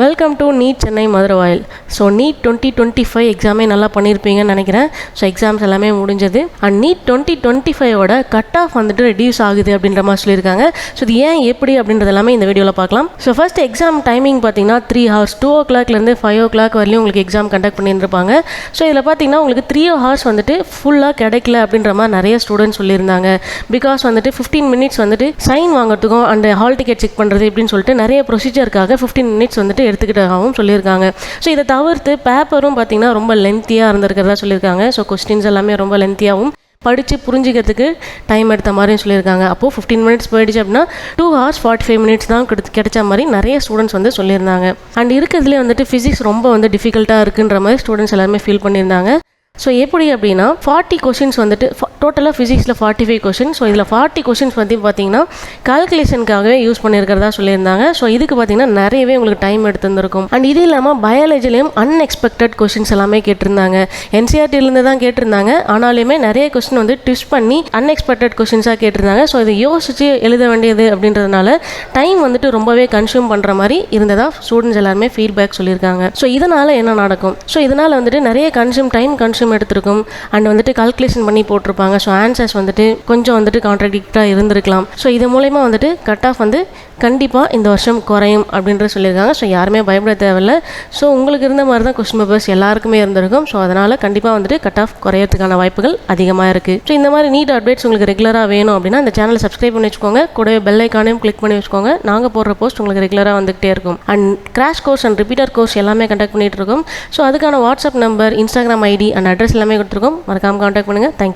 Welcome to NEET Chennai Maduravoyal. So NEET 2025 எக்ஸாமே நல்லா பண்ணியிருப்பீங்கன்னு நினைக்கிறேன். ஸோ எக்ஸாம்ஸ் எல்லாமே முடிஞ்சது. அண்ட் நீட் 2025ஓட கட் ஆஃப் வந்துட்டு ரெடியூஸ் ஆகுது அப்படின்ற மாதிரி சொல்லியிருக்காங்க. ஸோ இது ஏன் எப்படி அப்படின்றது எல்லாமே இந்த வீடியோவில் பார்க்கலாம். ஸோ ஃபர்ஸ்ட் எக்ஸாம் டைமிங் பார்த்தீங்கன்னா 3 hours 2 o'clockலேருந்து 5 o'clock வரையும் உங்களுக்கு எக்ஸாம் கண்டக்ட் பண்ணியிருப்பாங்க. ஸோ இதில் பார்த்தீங்கன்னா உங்களுக்கு 3 hours வந்துட்டு ஃபுல்லாக கிடைக்கல அப்படின்ற மாதிரி நிறைய ஸ்டூடெண்ட்ஸ் சொல்லியிருந்தாங்க. பிகாஸ் வந்துட்டு 15 minutes வந்துட்டு சைன் வாங்குறதுக்கும் அண்ட் ஹால் டிக்கெட் செக் பண்ணுறது இப்படின்னு சொல்லிட்டு நிறைய ப்ரொசீஜருக்காக 15 minutes வந்துட்டு எடுத்துக்கிட்டாகவும் சொல்லியிருக்காங்க. ஸோ இதை தவிர்த்து பேப்பரும் பார்த்தீங்கன்னா ரொம்ப லென்த்தியாக இருந்திருக்கிறதா சொல்லியிருக்காங்க. ஸோ கொஸ்டின்ஸ் எல்லாமே ரொம்ப லென்த்தியாகவும் படித்து புரிஞ்சிக்கிறதுக்கு டைம் எடுத்த மாதிரியும் சொல்லியிருக்காங்க. அப்போது 15 minutes போயிடுச்சு அப்படின்னா 2 hours 45 minutes தான் கிடைச்ச மாதிரி நிறைய ஸ்டூடெண்ட்ஸ் வந்து சொல்லியிருந்தாங்க. அண்ட் இருக்கிறதுலே வந்துட்டு ஃபிசிக்ஸ் ரொம்ப வந்து டிஃபிகல்ட்டாக இருக்குன்ற மாதிரி ஸ்டூடெண்ட்ஸ் எல்லாருமே ஃபீல் பண்ணியிருந்தாங்க. ஸோ எப்படி அப்படின்னா 40 கொஷின்ஸ் வந்துட்டு டோட்டலாக ஃபிசிக்ஸில் 45 கொஷின். ஸோ இதில் 40 கொஷின்ஸ் வந்து பார்த்தீங்கன்னா கால்குலேஷனுக்காகவே யூஸ் பண்ணியிருக்கிறதா சொல்லியிருந்தாங்க. ஸோ இதுக்கு பார்த்தீங்கன்னா நிறையவே உங்களுக்கு டைம் எடுத்துருந்துருக்கும். அண்ட் இது இல்லாமல் பயாலஜிலையும் அன்எக்ஸ்பெக்டட் கொஷின்ஸ் எல்லாமே கேட்டிருந்தாங்க. என்சிஆர்டிலேருந்து தான் கேட்டிருந்தாங்க. ஆனாலுமே நிறைய கொஸ்டின் வந்து ட்விஸ்ட் பண்ணி அன்எக்ஸ்பெக்டட் கொஷின்ஸாக கேட்டிருந்தாங்க. ஸோ இதை யோசித்து எழுத வேண்டியது அப்படின்றதுனால டைம் வந்துட்டு ரொம்பவே கன்சியூம் பண்ணுற மாதிரி இருந்ததா ஸ்டூடெண்ட்ஸ் எல்லாருமே ஃபீட்பேக் சொல்லியிருக்காங்க. ஸோ இதனால் என்ன நடக்கும்? ஸோ இதனால் வந்துட்டு நிறைய டைம் எடுத்திருக்கும். அண்ட் வந்துட்டு கால்குலேஷன் பண்ணி போட்டிருப்பாங்க. ஸோ ஆன்சர்ஸ் வந்துட்டு கொஞ்சம் வந்துட்டு கான்ட்ராடிக்டாக இருந்திருக்கலாம். ஸோ இது மூலயமா வந்துட்டு கட் ஆஃப் வந்து கண்டிப்பாக இந்த வருஷம் குறையும் அப்படின்ற சொல்லியிருக்காங்க. ஸோ யாருமே பயப்பட தேவையில்லை. ஸோ உங்களுக்கு இருந்த மாதிரி தான் கொஸ்டின் பேப்பர்ஸ் எல்லாருக்குமே இருந்திருக்கும். ஸோ அதனால் கண்டிப்பாக வந்துட்டு கட் ஆஃப் குறையறதுக்கான வாய்ப்புகள் அதிகமாக இருக்குது. ஸோ இந்த மாதிரி நீட் அப்டேட்ஸ் உங்களுக்கு ரெகுலராக வேணும் அப்படின்னா இந்த சேனலை சப்ஸ்கிரைப் பண்ணி வச்சுக்கோங்க. கூடவே பெல் ஐக்கானையும் கிளிக் பண்ணி வச்சுக்கோங்க. நாங்கள் போடுற போஸ்ட் உங்களுக்கு ரெகுலராக வந்துகிட்டே இருக்கும். And crash course and repeater course எல்லாமே கண்டக்ட் பண்ணிகிட்டு இருக்கோம். ஸோ அதுக்கான WhatsApp number, Instagram ID and address எல்லாமே கொடுத்துருக்கோம். மறக்காமல் கான்டாக்ட் பண்ணுங்கள். தேங்க்யூ.